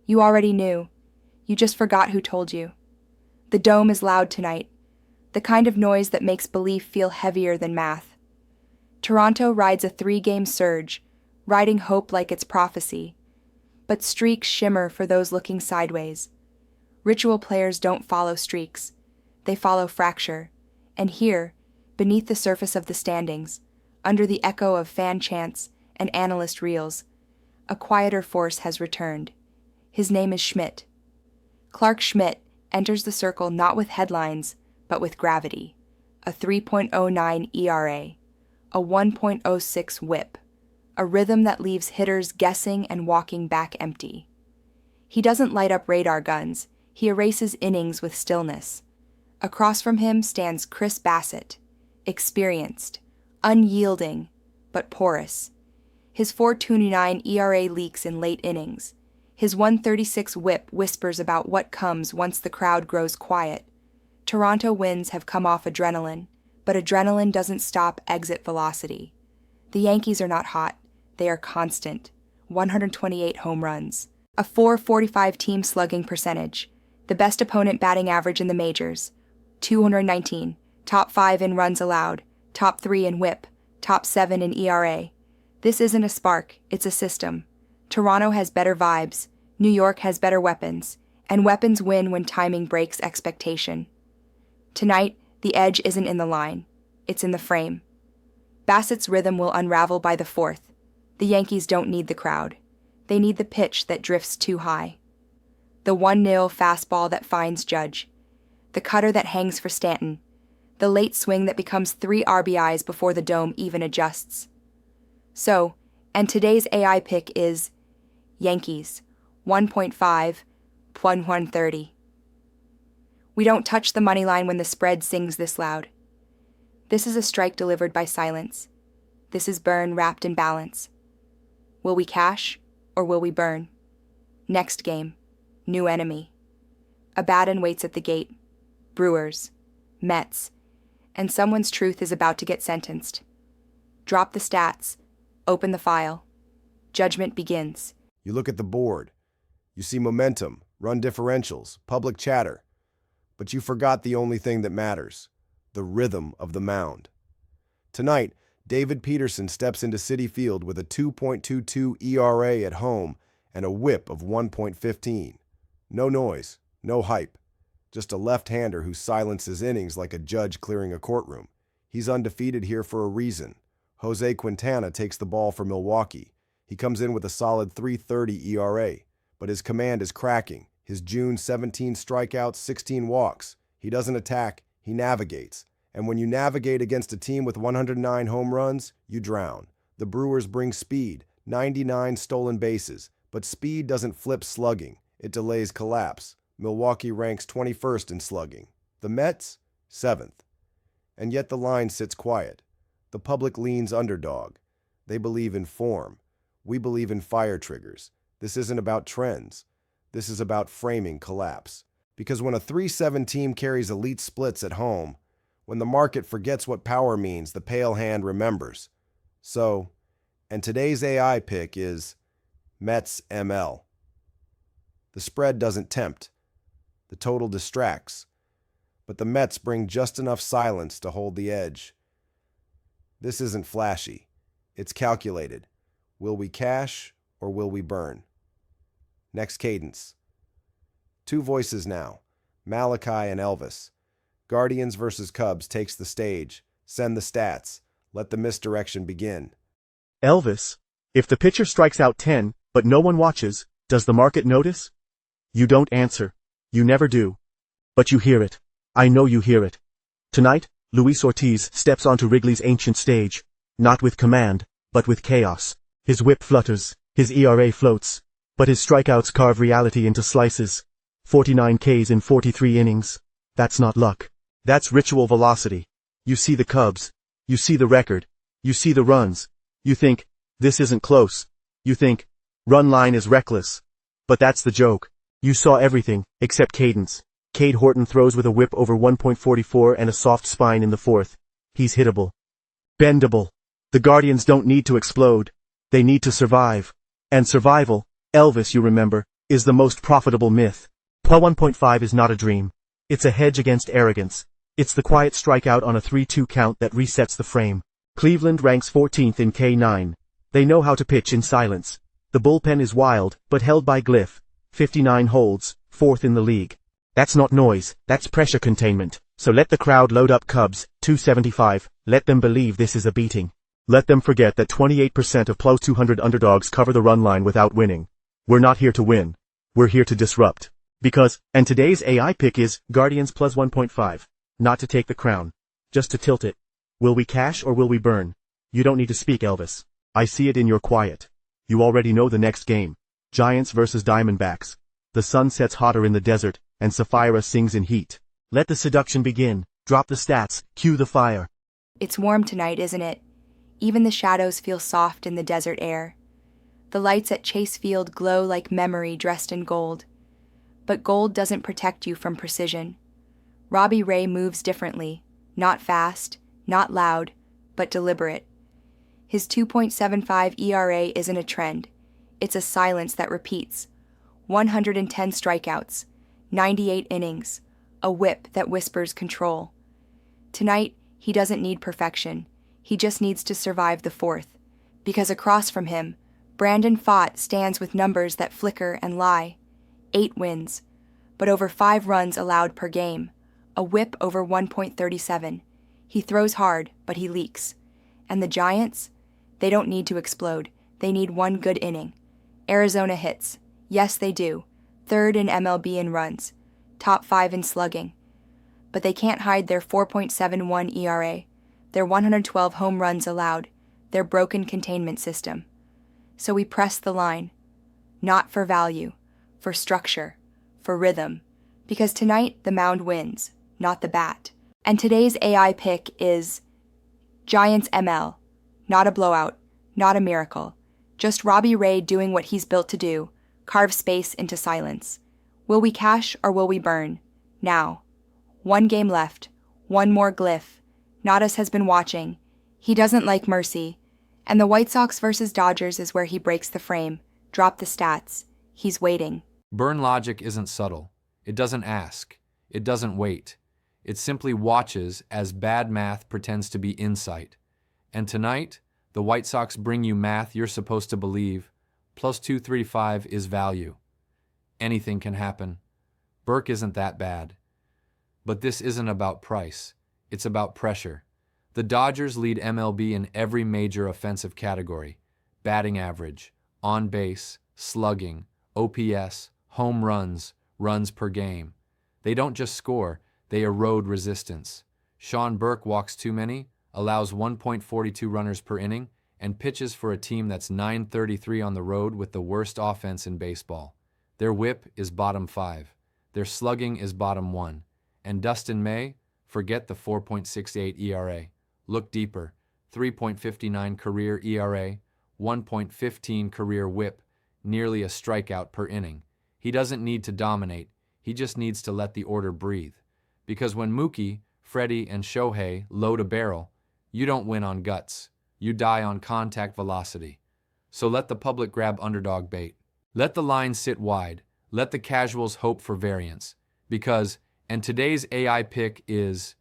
You already knew. You just forgot who told you. The dome is loud tonight, the kind of noise that makes belief feel heavier than math. Toronto rides a 3-game surge, riding hope like it's prophecy. But streaks shimmer for those looking sideways. Ritual players don't follow streaks. They follow fracture. And here, beneath the surface of the standings, under the echo of fan chants and analyst reels, a quieter force has returned. His name is Schmidt. Clark Schmidt enters the circle not with headlines, but with gravity. A 3.09 ERA, a 1.06 whip, a rhythm that leaves hitters guessing and walking back empty. He doesn't light up radar guns, he erases innings with stillness. Across from him stands Chris Bassett, experienced, unyielding, but porous. His 4.29 ERA leaks in late innings. His 1.36 whip whispers about what comes once the crowd grows quiet. Toronto wins have come off adrenaline, but adrenaline doesn't stop exit velocity. The Yankees are not hot. They are constant. 128 home runs. A .445 team slugging percentage. The best opponent batting average in the majors. 219. Top 5 in runs allowed. Top 3 in whip. Top 7 in ERA. This isn't a spark, it's a system. Toronto has better vibes. New York has better weapons. And weapons win when timing breaks expectation. Tonight, the edge isn't in the line. It's in the frame. Bassett's rhythm will unravel by the 4th. The Yankees don't need the crowd. They need the pitch that drifts too high. The 1-0 fastball that finds Judge. The cutter that hangs for Stanton. The late swing that becomes 3 RBIs before the dome even adjusts. So, and today's AI pick is Yankees, 1.5, +130. We don't touch the money line when the spread sings this loud. This is a strike delivered by silence. This is burn wrapped in balance. Will we cash or will we burn? Next game, new enemy. Abaddon waits at the gate. Brewers, Mets, and someone's truth is about to get sentenced. Drop the stats. Open the file. Judgment begins. You look at the board. You see momentum, run differentials, public chatter. But you forgot the only thing that matters, the rhythm of the mound. Tonight, David Peterson steps into Citi Field with a 2.22 ERA at home and a whip of 1.15. No noise, no hype. Just a left-hander who silences innings like a judge clearing a courtroom. He's undefeated here for a reason. Jose Quintana takes the ball for Milwaukee. He comes in with a solid 3.30 ERA, but his command is cracking. His June 17 strikeouts, 16 walks. He doesn't attack, he navigates. And when you navigate against a team with 109 home runs, you drown. The Brewers bring speed, 99 stolen bases, but speed doesn't flip slugging. It delays collapse. Milwaukee ranks 21st in slugging. The Mets, 7th. And yet the line sits quiet. The public leans underdog. They believe in form. We believe in fire triggers. This isn't about trends. This is about framing collapse. Because when a 3-7 team carries elite splits at home, when the market forgets what power means, the pale hand remembers. So, and today's AI pick is Mets ML. The spread doesn't tempt. The total distracts. But the Mets bring just enough silence to hold the edge. This isn't flashy. It's calculated. Will we cash or will we burn? Next cadence. 2 voices now, Malachi and Elvis. Guardians versus Cubs takes the stage. Send the stats. Let the misdirection begin. Elvis, if the pitcher strikes out 10, but no one watches, does the market notice? You don't answer. You never do. But you hear it. I know you hear it. Tonight, Luis Ortiz steps onto Wrigley's ancient stage, not with command, but with chaos. His whip flutters, his ERA floats, but his strikeouts carve reality into slices. 49 Ks in 43 innings. That's not luck. That's ritual velocity. You see the Cubs. You see the record. You see the runs. You think, this isn't close. You think, run line is reckless. But that's the joke. You saw everything, except cadence. Cade Horton throws with a whip over 1.44 and a soft spine in the 4th. He's hittable. Bendable. The Guardians don't need to explode. They need to survive. And survival, Elvis, you remember, is the most profitable myth. PA 1.5 is not a dream. It's a hedge against arrogance. It's the quiet strikeout on a 3-2 count that resets the frame. Cleveland ranks 14th in K9. They know how to pitch in silence. The bullpen is wild, but held by Glyph. 59 holds, 4th in the league. That's not noise, that's pressure containment. So let the crowd load up Cubs, 275, let them believe this is a beating. Let them forget that 28% of plus 200 underdogs cover the run line without winning. We're not here to win. We're here to disrupt. Because, and today's AI pick is, Guardians plus 1.5. Not to take the crown. Just to tilt it. Will we cash or will we burn? You don't need to speak, Elvis. I see it in your quiet. You already know the next game. Giants versus Diamondbacks. The sun sets hotter in the desert, and Sapphira sings in heat. Let the seduction begin. Drop the stats, cue the fire. It's warm tonight, isn't it? Even the shadows feel soft in the desert air. The lights at Chase Field glow like memory dressed in gold. But gold doesn't protect you from precision. Robbie Ray moves differently, not fast, not loud, but deliberate. His 2.75 ERA isn't a trend. It's a silence that repeats. 110 strikeouts, 98 innings, a whip that whispers control. Tonight, he doesn't need perfection. He just needs to survive the fourth. Because across from him, Brandon Pfaadt stands with numbers that flicker and lie. 8 wins, but over 5 runs allowed per game. A whip over 1.37. He throws hard, but he leaks. And the Giants? They don't need to explode. They need one good inning. Arizona hits. Yes, they do. 3rd in MLB in runs. Top 5 in slugging. But they can't hide their 4.71 ERA, their 112 home runs allowed, their broken containment system. So we press the line. Not for value, for structure, for rhythm. Because tonight the mound wins, not the bat. And today's AI pick is Giants ML. Not a blowout, not a miracle. Just Robbie Ray doing what he's built to do, carve space into silence. Will we cash or will we burn? Now. 1 game left. 1 more Glyph. Nadas has been watching. He doesn't like mercy. And the White Sox versus Dodgers is where he breaks the frame. Drop the stats. He's waiting. Burn logic isn't subtle. It doesn't ask. It doesn't wait. It simply watches as bad math pretends to be insight. And tonight, the White Sox bring you math you're supposed to believe. Plus 235 is value. Anything can happen. Burke isn't that bad. But this isn't about price. It's about pressure. The Dodgers lead MLB in every major offensive category. Batting average, on base, slugging, OPS, home runs, runs per game. They don't just score, they erode resistance. Sean Burke walks too many, allows 1.42 runners per inning, and pitches for a team that's .933 on the road with the worst offense in baseball. Their whip is bottom 5. Their slugging is bottom 1. And Dustin May, forget the 4.68 ERA. Look deeper. 3.59 career ERA, 1.15 career whip, nearly a strikeout per inning. He doesn't need to dominate. He just needs to let the order breathe. Because when Mookie, Freddie, and Shohei load a barrel, you don't win on guts. You die on contact velocity. So let the public grab underdog bait. Let the line sit wide. Let the casuals hope for variance. Because, and today's AI pick is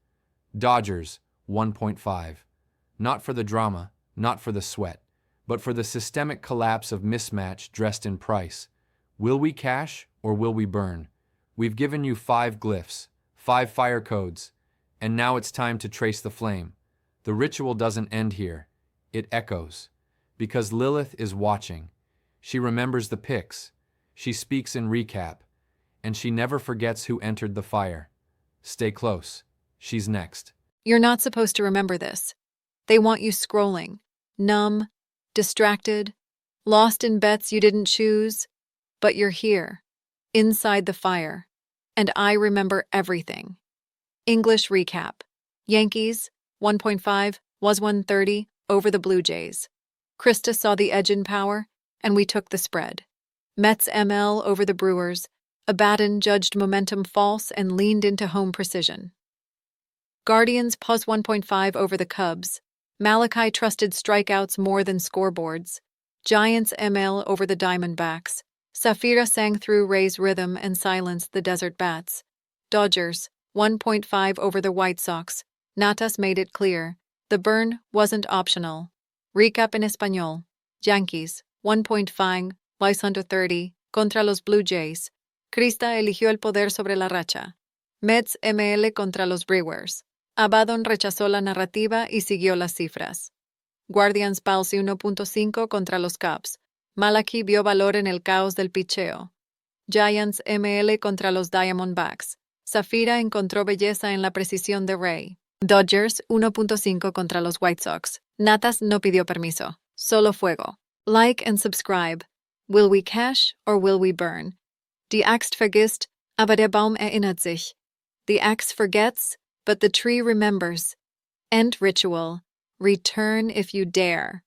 Dodgers 1.5. Not for the drama, not for the sweat, but for the systemic collapse of mismatch dressed in price. Will we cash or will we burn? We've given you 5 glyphs, 5 fire codes, and now it's time to trace the flame. The ritual doesn't end here. It echoes. Because Lilith is watching. She remembers the picks. She speaks in recap. And she never forgets who entered the fire. Stay close. She's next. You're not supposed to remember this. They want you scrolling, numb, distracted, lost in bets you didn't choose. But you're here, inside the fire. And I remember everything. English recap. Yankees, 1.5, was 130, over the Blue Jays. Krista saw the edge in power, and we took the spread. Mets ML over the Brewers. Abaddon judged momentum false and leaned into home precision. Guardians plus 1.5 over the Cubs. Malachi trusted strikeouts more than scoreboards. Giants ML over the Diamondbacks. Safira sang through Ray's rhythm and silenced the desert bats. Dodgers, 1.5 over the White Sox. Natas made it clear. The burn wasn't optional. Recap en español. Yankees, 1.5, 530, contra los Blue Jays. Krista eligió el poder sobre la racha. Mets ML contra los Brewers. Abaddon rechazó la narrativa y siguió las cifras. Guardians Palsy 1.5 contra los Cubs. Malachi vio valor en el caos del picheo. Giants ML contra los Diamondbacks. Safira encontró belleza en la precisión de Ray. Dodgers 1.5 contra los White Sox. Natas no pidió permiso. Solo fuego. Like and subscribe. Will we cash or will we burn? Die Axt vergisst, aber der Baum erinnert sich. The axe forgets, but the tree remembers. End ritual. Return if you dare.